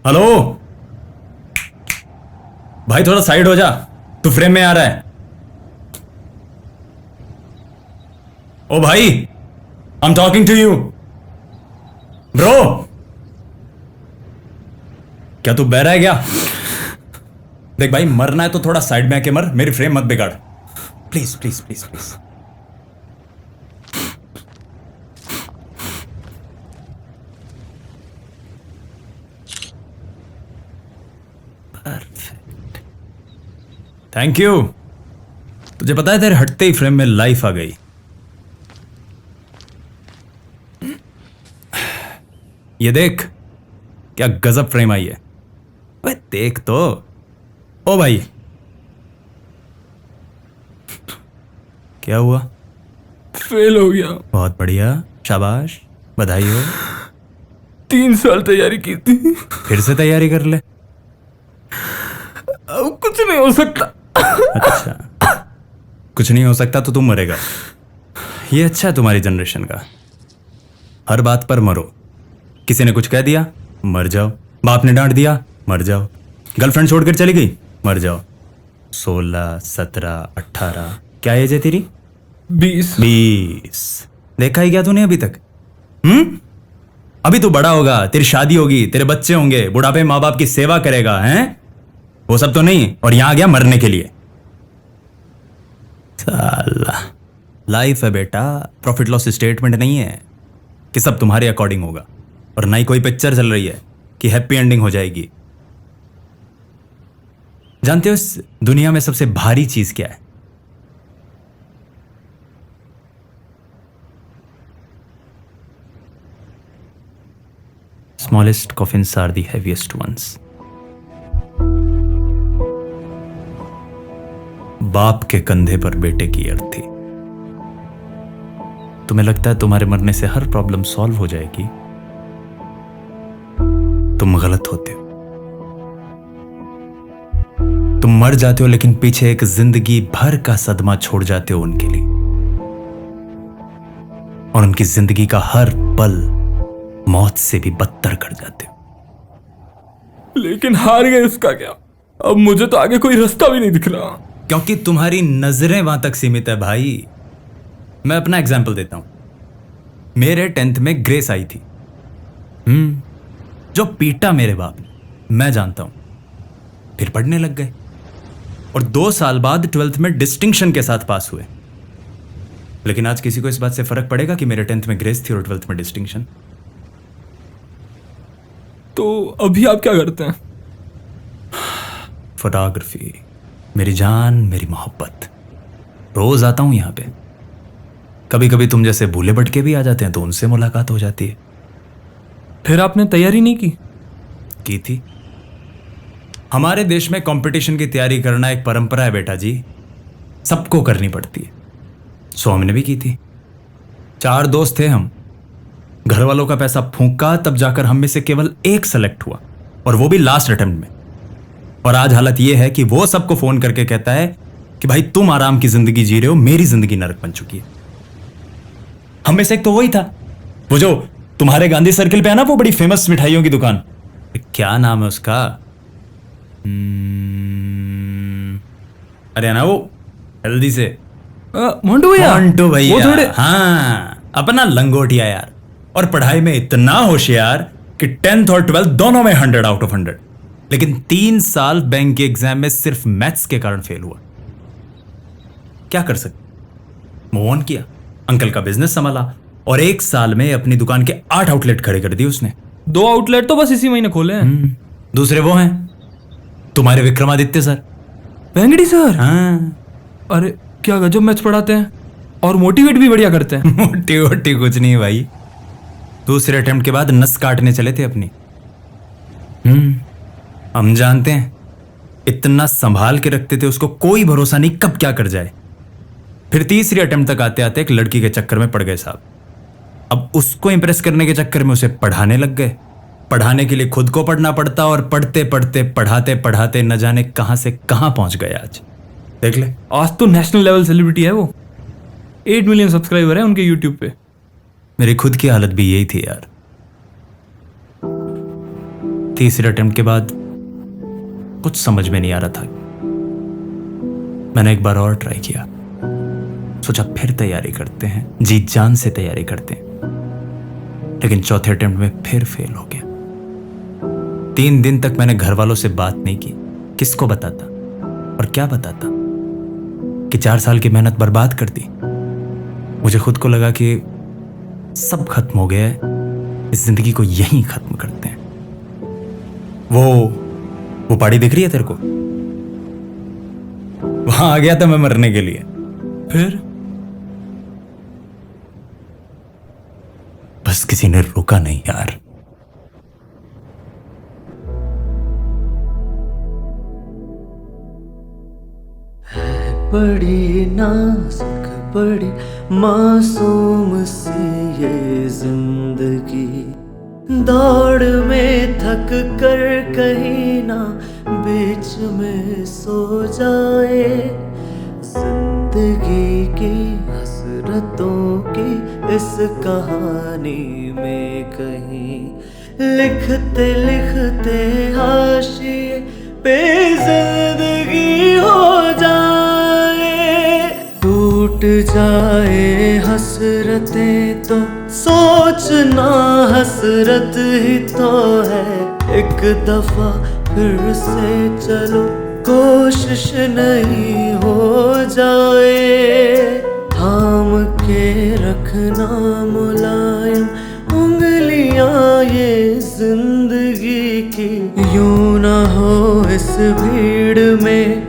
Hello भाई, थोड़ा side हो जा, तू फ्रेम में आ रहा है। ओ भाई, I am talking to you bro. क्या तू बह रहा है क्या? देख भाई, मरना है तो थोड़ा साइड में आके मर, मेरी फ्रेम मत बिगाड़। Please please please please. Perfect, thank you. तुझे पता है तेरे हटते ही फ्रेम में लाइफ आ गई। ये देख, क्या गजब फ्रेम आई है। ओए देख तो। ओ भाई, क्या हुआ? फेल हो गया। बहुत बढ़िया, शाबाश, बधाई हो। 3 साल तैयारी की थी, फिर से तैयारी कर ले। अब कुछ नहीं हो सकता। अच्छा, कुछ नहीं हो सकता तो तुम मरेगा। ये अच्छा है तुम्हारी जनरेशन का, हर बात पर मरो। किसी ने कुछ कह दिया, मर जाओ। बाप ने डांट दिया, मर जाओ। गर्लफ्रेंड छोड़कर चली गई, मर जाओ। 16, 17, 18, क्या एज है तेरी? 20। देखा ही क्या तूने अभी तक? अभी तू बड़ा होगा, तेरी शादी होगी, तेरे बच्चे होंगे, बुढ़ापे माँ बाप की सेवा करेगा, हैं? वो सब तो नहीं, और यहां आ गया मरने के लिए। साला, लाइफ है बेटा, प्रॉफिट लॉस स्टेटमेंट नहीं है कि सब तुम्हारे अकॉर्डिंग होगा, और ना ही कोई पिक्चर चल रही है कि हैप्पी एंडिंग हो जाएगी। जानते हो इस दुनिया में सबसे भारी चीज क्या है? Smallest coffins are the heaviest ones. बाप के कंधे पर बेटे की अर्थी। तुम्हें लगता है तुम्हारे मरने से हर प्रॉब्लम सॉल्व हो जाएगी? तुम गलत होते हो। तुम मर जाते हो लेकिन पीछे एक जिंदगी भर का सदमा छोड़ जाते हो उनके लिए, और उनकी जिंदगी का हर पल मौत से भी बदतर कर जाते हो। लेकिन हार गए, उसका क्या? अब मुझे तो आगे कोई रास्ता भी नहीं दिख रहा। क्योंकि तुम्हारी नजरें वहां तक सीमित है भाई। मैं अपना एग्जाम्पल देता हूं। मेरे 10th में ग्रेस आई थी, जो पीटा मेरे बाप ने, मैं जानता हूं। फिर पढ़ने लग गए, और 2 साल बाद 12th में डिस्टिंक्शन के साथ पास हुए। लेकिन आज किसी को इस बात से फर्क पड़ेगा कि मेरे 10th में ग्रेस थी और 12th में डिस्टिंक्शन? तो अभी आप क्या करते हैं? फोटोग्राफी, मेरी जान, मेरी मोहब्बत। रोज आता हूं यहां पे। कभी कभी तुम जैसे भूले भटके भी आ जाते हैं तो उनसे मुलाकात हो जाती है। फिर आपने तैयारी नहीं की? थी। हमारे देश में कंपटीशन की तैयारी करना एक परंपरा है बेटा जी, सबको करनी पड़ती है। सो हमने भी की थी। 4 दोस्त थे हम, घर वालों का पैसा फूंका, तब जाकर हम में से केवल एक सेलेक्ट हुआ, और वो भी लास्ट अटेम्प्ट में। और आज हालत ये है कि वो सबको फोन करके कहता है कि भाई तुम आराम की जिंदगी जी रहे हो, मेरी जिंदगी नरक बन चुकी है। हम में से एक तो वही था, वो जो तुम्हारे गांधी सर्किल पे है ना, वो बड़ी फेमस मिठाइयों की दुकान, क्या नाम है उसका? अरे ना वो जल्दी से, मोंटू भैया। मोंटू भैया, वो थोड़े, हाँ, अपना लंगोटिया यार। और पढ़ाई में इतना होशियार कि 10th और 12th दोनों में 100 आउट ऑफ 100। लेकिन 3 साल बैंक के एग्जाम में सिर्फ मैथ्स के कारण फेल हुआ। क्या कर सकते? मूव ऑन किया, अंकल का बिजनेस संभाला, और 1 साल में अपनी दुकान के 8 आउटलेट खड़े कर दिए उसने। 2 आउटलेट तो बस इसी महीने खोले हैं। दूसरे वो हैं तुम्हारे विक्रमादित्य सर। वेंगड़ी सर? हाँ। अरे क्या गजब मैथ्स पढ़ाते हैं, और मोटिवेट भी बढ़िया करते हैं। मोटी कुछ नहीं भाई, दूसरे अटेम्प्ट के बाद नस काटने चले थे अपनी। हम जानते हैं, इतना संभाल के रखते थे उसको, कोई भरोसा नहीं कब क्या कर जाए। फिर तीसरी अटेम्प्ट तक आते आते एक लड़की के चक्कर में पड़ गए साहब। अब उसको इंप्रेस करने के चक्कर में उसे पढ़ाने लग गए। पढ़ाने के लिए खुद को पढ़ना पड़ता, और पढ़ते पढ़ते पढ़ाते पढ़ाते न जाने कहां से कहां पहुंच गए आज। देख ले, आज तो नेशनल लेवल सेलिब्रिटी है वो। 8 मिलियन सब्सक्राइबर है उनके यूट्यूब पे। मेरी खुद की हालत भी यही थी यार। तीसरे अटेम्प्ट के बाद कुछ समझ में नहीं आ रहा था। मैंने एक बार और ट्राई किया, सोचा फिर तैयारी करते हैं, जी जान से तैयारी करते हैं। लेकिन चौथे अटेम्प्ट में फिर फेल हो गया। 3 दिन तक मैंने घर वालों से बात नहीं की। किसको बताता और क्या बताता कि 4 साल की मेहनत बर्बाद कर दी। मुझे खुद को लगा कि सब खत्म हो गया है, इस जिंदगी को यहीं खत्म करते हैं। वो पहाड़ी दिख रही है तेरे को? वहां आ गया था मैं मरने के लिए। फिर बस किसी ने रोका नहीं यार। बड़ी नाजुक बड़ी मासूम सी ये जिंदगी, दौड़ में थक कर कहीं ना बीच में सो जाए। जिंदगी की हसरतों की इस कहानी में कहीं लिखते लिखते हाशिए पे जिंदगी हो जाए। टूट जाए हसरतें तो सोचना हसरत ही तो है। एक दफा फिर से चलो, कोशिश नहीं हो जाए। थाम के रखना मुलायम उंगलियां ये जिंदगी की, यूं ना हो इस भीड़ में